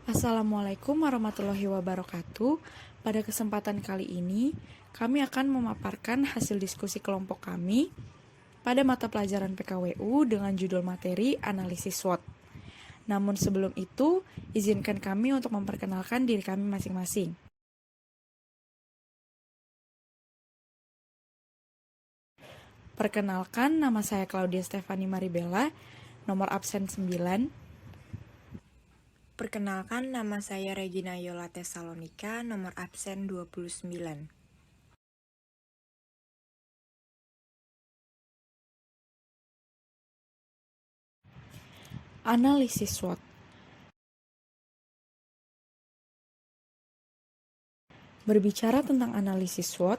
Assalamualaikum warahmatullahi wabarakatuh. Pada kesempatan kali ini, kami akan memaparkan hasil diskusi kelompok kami pada mata pelajaran PKWU dengan judul materi analisis SWOT. Namun sebelum itu, izinkan kami untuk memperkenalkan diri kami masing-masing. Perkenalkan, nama saya Claudia Stefani Maribella, nomor absen 9. Perkenalkan, nama saya Regina Yola Tesalonika, nomor absen 29. Analisis SWOT. Berbicara tentang analisis SWOT,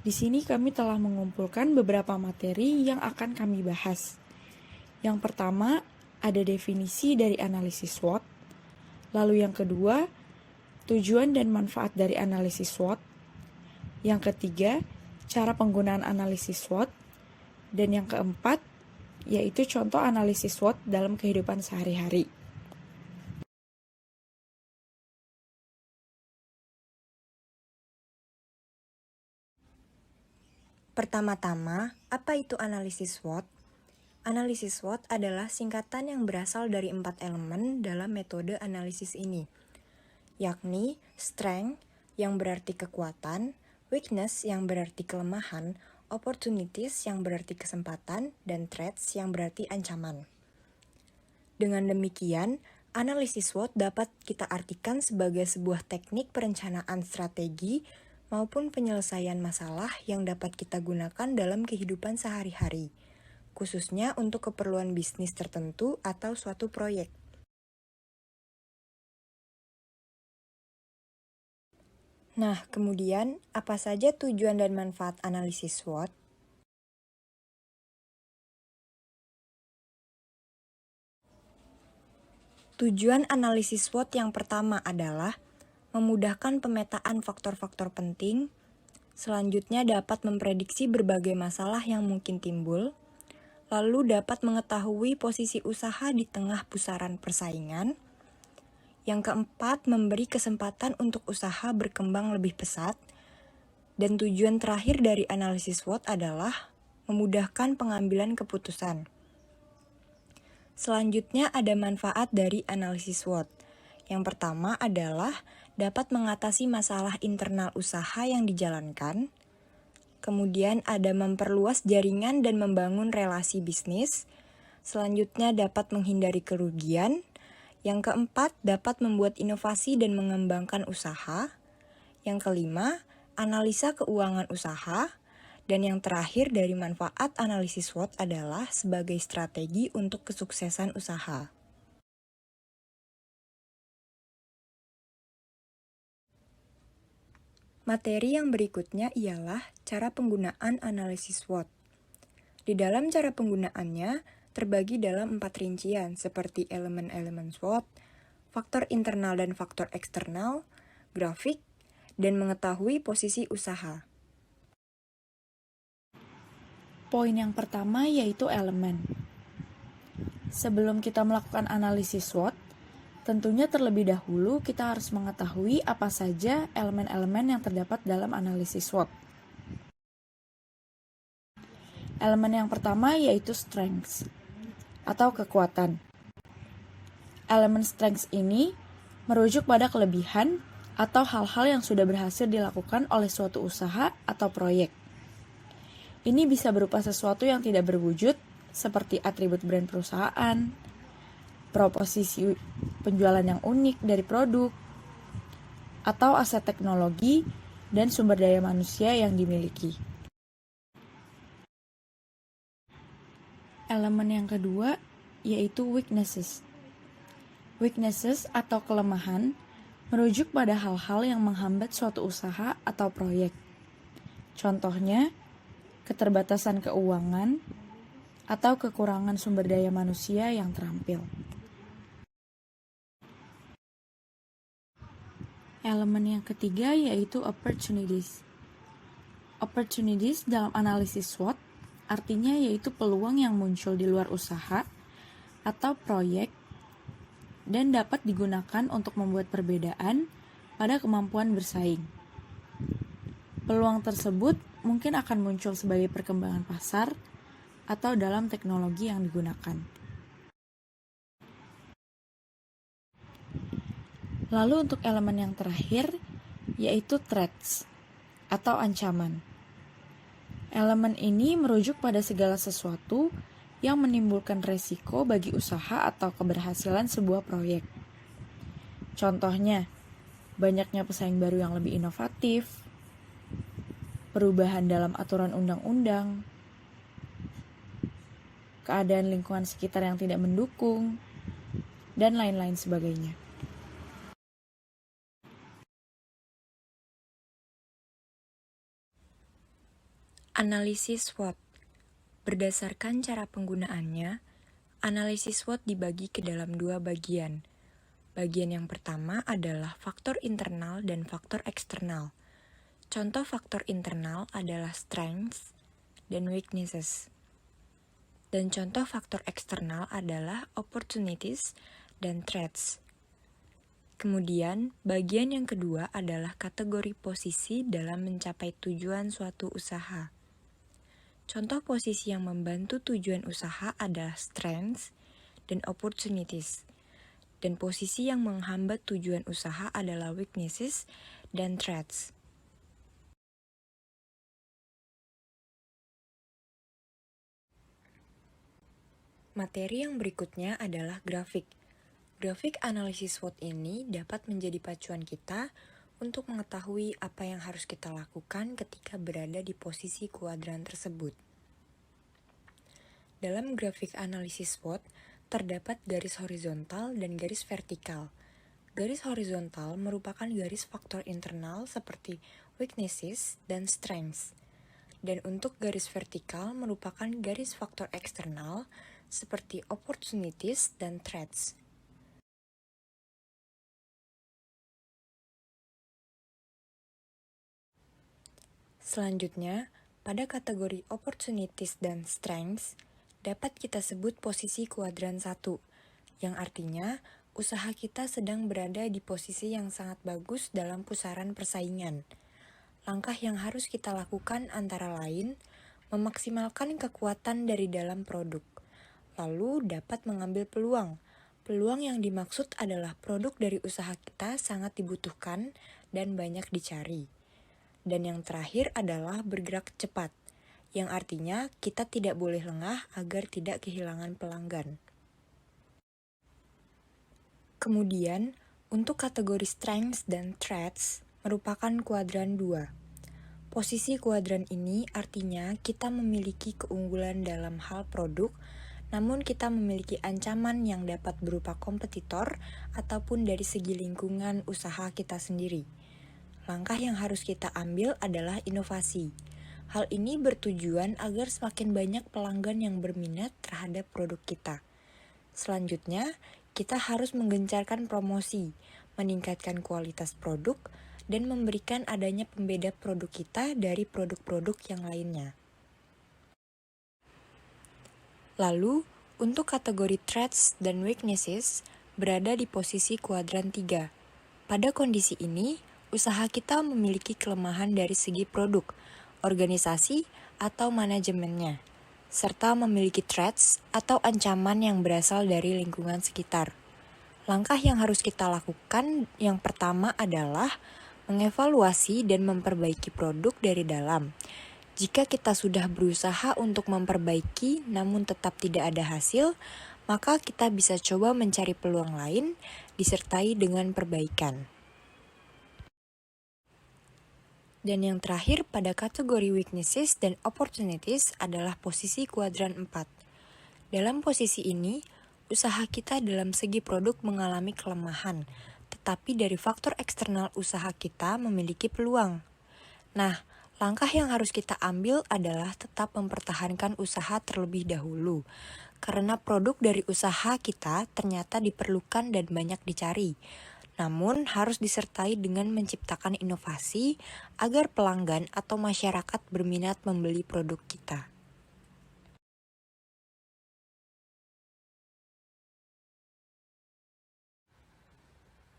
di sini kami telah mengumpulkan beberapa materi yang akan kami bahas. Yang pertama, ada definisi dari analisis SWOT. Lalu yang kedua, tujuan dan manfaat dari analisis SWOT. Yang ketiga, cara penggunaan analisis SWOT. Dan yang keempat, yaitu contoh analisis SWOT dalam kehidupan sehari-hari. Pertama-tama, apa itu analisis SWOT? Analisis SWOT adalah singkatan yang berasal dari 4 elemen dalam metode analisis ini, yakni strength yang berarti kekuatan, weakness yang berarti kelemahan, opportunities yang berarti kesempatan, dan threats yang berarti ancaman. Dengan demikian, analisis SWOT dapat kita artikan sebagai sebuah teknik perencanaan strategi maupun penyelesaian masalah yang dapat kita gunakan dalam kehidupan sehari-hari, khususnya untuk keperluan bisnis tertentu atau suatu proyek. Nah, kemudian apa saja tujuan dan manfaat analisis SWOT? Tujuan analisis SWOT yang pertama adalah memudahkan pemetaan faktor-faktor penting, selanjutnya dapat memprediksi berbagai masalah yang mungkin timbul, lalu dapat mengetahui posisi usaha di tengah pusaran persaingan. Yang keempat, memberi kesempatan untuk usaha berkembang lebih pesat. Dan tujuan terakhir dari analisis SWOT adalah memudahkan pengambilan keputusan. Selanjutnya ada manfaat dari analisis SWOT. Yang pertama adalah dapat mengatasi masalah internal usaha yang dijalankan. Kemudian ada memperluas jaringan dan membangun relasi bisnis. Selanjutnya dapat menghindari kerugian. Yang keempat, dapat membuat inovasi dan mengembangkan usaha. Yang kelima, analisa keuangan usaha. Dan yang terakhir dari manfaat analisis SWOT adalah sebagai strategi untuk kesuksesan usaha. Materi yang berikutnya ialah cara penggunaan analisis SWOT. Di dalam cara penggunaannya, terbagi dalam 4 rincian seperti elemen-elemen SWOT, faktor internal dan faktor eksternal, grafik, dan mengetahui posisi usaha. Poin yang pertama yaitu elemen. Sebelum kita melakukan analisis SWOT, tentunya terlebih dahulu kita harus mengetahui apa saja elemen-elemen yang terdapat dalam analisis SWOT. Elemen yang pertama yaitu strengths atau kekuatan. Elemen strengths ini merujuk pada kelebihan atau hal-hal yang sudah berhasil dilakukan oleh suatu usaha atau proyek. Ini bisa berupa sesuatu yang tidak berwujud, seperti atribut brand perusahaan, proposisi penjualan yang unik dari produk, atau aset teknologi dan sumber daya manusia yang dimiliki. Elemen yang kedua yaitu weaknesses. Weaknesses atau kelemahan merujuk pada hal-hal yang menghambat suatu usaha atau proyek. Contohnya, keterbatasan keuangan atau kekurangan sumber daya manusia yang terampil. Elemen yang ketiga yaitu opportunities. Opportunities dalam analisis SWOT artinya yaitu peluang yang muncul di luar usaha atau proyek dan dapat digunakan untuk membuat perbedaan pada kemampuan bersaing. Peluang tersebut mungkin akan muncul sebagai perkembangan pasar atau dalam teknologi yang digunakan. Lalu untuk elemen yang terakhir, yaitu threats atau ancaman. Elemen ini merujuk pada segala sesuatu yang menimbulkan resiko bagi usaha atau keberhasilan sebuah proyek. Contohnya, banyaknya pesaing baru yang lebih inovatif, perubahan dalam aturan undang-undang, keadaan lingkungan sekitar yang tidak mendukung, dan lain-lain sebagainya. Analisis SWOT. Berdasarkan cara penggunaannya, analisis SWOT dibagi ke dalam dua bagian. Bagian yang pertama adalah faktor internal dan faktor eksternal. Contoh faktor internal adalah strengths dan weaknesses. Dan contoh faktor eksternal adalah opportunities dan threats. Kemudian, bagian yang kedua adalah kategori posisi dalam mencapai tujuan suatu usaha. Contoh posisi yang membantu tujuan usaha adalah strengths dan opportunities. Dan posisi yang menghambat tujuan usaha adalah weaknesses dan threats. Materi yang berikutnya adalah grafik. Grafik analisis SWOT ini dapat menjadi pacuan kita untuk mengetahui apa yang harus kita lakukan ketika berada di posisi kuadran tersebut. Dalam grafik analisis SWOT, terdapat garis horizontal dan garis vertikal. Garis horizontal merupakan garis faktor internal seperti weaknesses dan strengths. Dan untuk garis vertikal merupakan garis faktor eksternal seperti opportunities dan threats. Selanjutnya, pada kategori opportunities dan strengths, dapat kita sebut posisi kuadran 1, yang artinya usaha kita sedang berada di posisi yang sangat bagus dalam pusaran persaingan. Langkah yang harus kita lakukan antara lain, memaksimalkan kekuatan dari dalam produk, lalu dapat mengambil peluang. Peluang yang dimaksud adalah produk dari usaha kita sangat dibutuhkan dan banyak dicari. Dan yang terakhir adalah bergerak cepat, yang artinya kita tidak boleh lengah agar tidak kehilangan pelanggan. Kemudian, untuk kategori strengths dan threats merupakan kuadran 2. Posisi kuadran ini artinya kita memiliki keunggulan dalam hal produk, namun kita memiliki ancaman yang dapat berupa kompetitor ataupun dari segi lingkungan usaha kita sendiri. Langkah yang harus kita ambil adalah inovasi. Hal ini bertujuan agar semakin banyak pelanggan yang berminat terhadap produk kita. Selanjutnya, kita harus menggencarkan promosi, meningkatkan kualitas produk, dan memberikan adanya pembeda produk kita dari produk-produk yang lainnya. Lalu, untuk kategori threats dan weaknesses berada di posisi kuadran 3. Pada kondisi ini, usaha kita memiliki kelemahan dari segi produk, organisasi, atau manajemennya, serta memiliki threats atau ancaman yang berasal dari lingkungan sekitar. Langkah yang harus kita lakukan yang pertama adalah mengevaluasi dan memperbaiki produk dari dalam. Jika kita sudah berusaha untuk memperbaiki namun tetap tidak ada hasil, maka kita bisa coba mencari peluang lain disertai dengan perbaikan. Dan yang terakhir pada kategori weaknesses dan opportunities adalah posisi kuadran 4. Dalam posisi ini, usaha kita dalam segi produk mengalami kelemahan, tetapi dari faktor eksternal usaha kita memiliki peluang. Nah, langkah yang harus kita ambil adalah tetap mempertahankan usaha terlebih dahulu, karena produk dari usaha kita ternyata diperlukan dan banyak dicari. Namun harus disertai dengan menciptakan inovasi agar pelanggan atau masyarakat berminat membeli produk kita.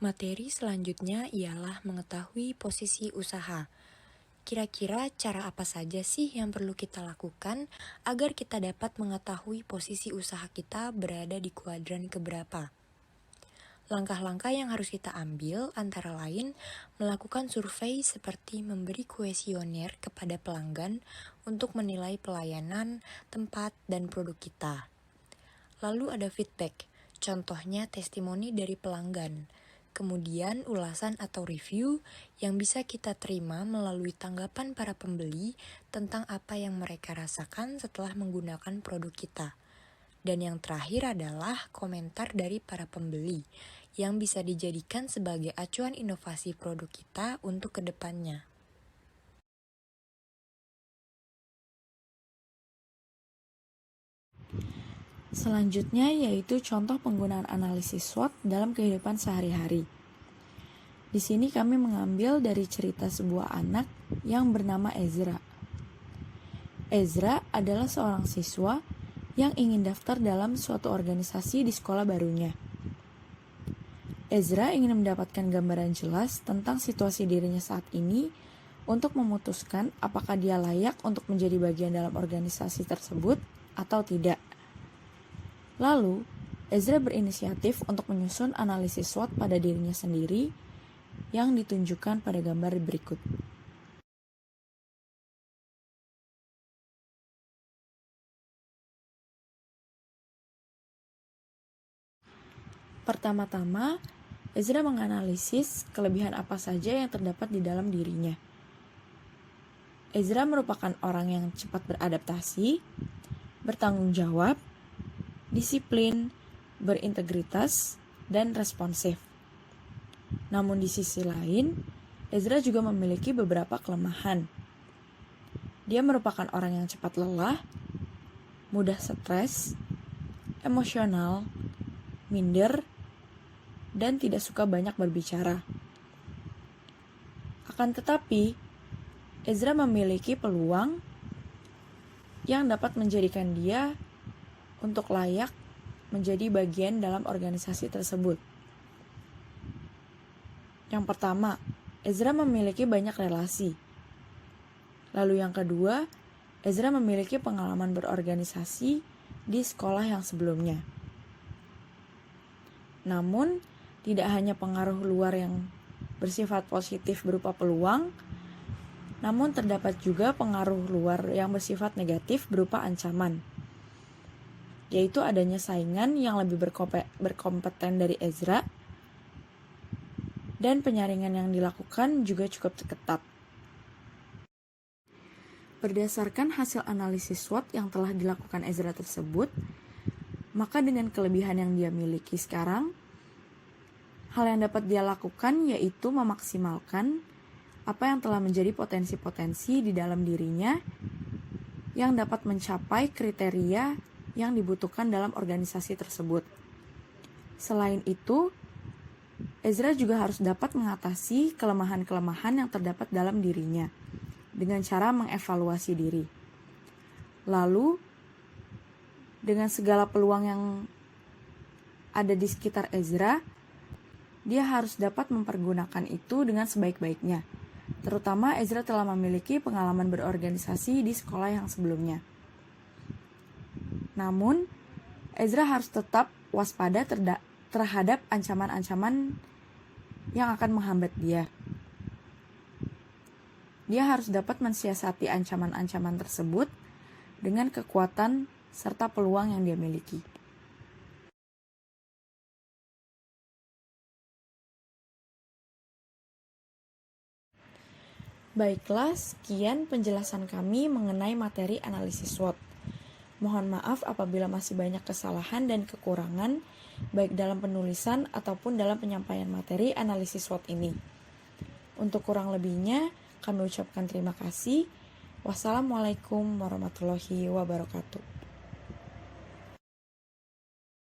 Materi selanjutnya ialah mengetahui posisi usaha. Kira-kira cara apa saja sih yang perlu kita lakukan agar kita dapat mengetahui posisi usaha kita berada di kuadran keberapa? Langkah-langkah yang harus kita ambil antara lain melakukan survei seperti memberi kuesioner kepada pelanggan untuk menilai pelayanan, tempat, dan produk kita. Lalu ada feedback, contohnya testimoni dari pelanggan. Kemudian ulasan atau review yang bisa kita terima melalui tanggapan para pembeli tentang apa yang mereka rasakan setelah menggunakan produk kita. Dan yang terakhir adalah komentar dari para pembeli yang bisa dijadikan sebagai acuan inovasi produk kita untuk kedepannya. Selanjutnya yaitu contoh penggunaan analisis SWOT dalam kehidupan sehari-hari. Di sini kami mengambil dari cerita sebuah anak yang bernama Ezra. Ezra adalah seorang siswa yang ingin daftar dalam suatu organisasi di sekolah barunya. Ezra ingin mendapatkan gambaran jelas tentang situasi dirinya saat ini untuk memutuskan apakah dia layak untuk menjadi bagian dalam organisasi tersebut atau tidak. Lalu, Ezra berinisiatif untuk menyusun analisis SWOT pada dirinya sendiri yang ditunjukkan pada gambar berikut. Pertama-tama, Ezra menganalisis kelebihan apa saja yang terdapat di dalam dirinya. Ezra merupakan orang yang cepat beradaptasi, bertanggung jawab, disiplin, berintegritas, dan responsif. Namun di sisi lain, Ezra juga memiliki beberapa kelemahan. Dia merupakan orang yang cepat lelah, mudah stres, emosional, minder, dan tidak suka banyak berbicara. Akan tetapi, Ezra memiliki peluang yang dapat menjadikan dia untuk layak menjadi bagian dalam organisasi tersebut. Yang pertama, Ezra memiliki banyak relasi. Lalu yang kedua, Ezra memiliki pengalaman berorganisasi di sekolah yang sebelumnya. Namun, tidak hanya pengaruh luar yang bersifat positif berupa peluang, namun terdapat juga pengaruh luar yang bersifat negatif berupa ancaman, yaitu adanya saingan yang lebih berkompeten dari Ezra, dan penyaringan yang dilakukan juga cukup ketat. Berdasarkan hasil analisis SWOT yang telah dilakukan Ezra tersebut, maka dengan kelebihan yang dia miliki sekarang, hal yang dapat dia lakukan yaitu memaksimalkan apa yang telah menjadi potensi-potensi di dalam dirinya yang dapat mencapai kriteria yang dibutuhkan dalam organisasi tersebut. Selain itu, Ezra juga harus dapat mengatasi kelemahan-kelemahan yang terdapat dalam dirinya dengan cara mengevaluasi diri. Lalu, dengan segala peluang yang ada di sekitar Ezra, dia harus dapat mempergunakan itu dengan sebaik-baiknya. Terutama Ezra telah memiliki pengalaman berorganisasi di sekolah yang sebelumnya. Namun, Ezra harus tetap waspada terhadap ancaman-ancaman yang akan menghambat dia. Dia harus dapat mensiasati ancaman-ancaman tersebut dengan kekuatan serta peluang yang dia miliki. Baiklah, sekian penjelasan kami mengenai materi analisis SWOT. Mohon maaf apabila masih banyak kesalahan dan kekurangan, baik dalam penulisan ataupun dalam penyampaian materi analisis SWOT ini. Untuk kurang lebihnya, kami ucapkan terima kasih. Wassalamualaikum warahmatullahi wabarakatuh.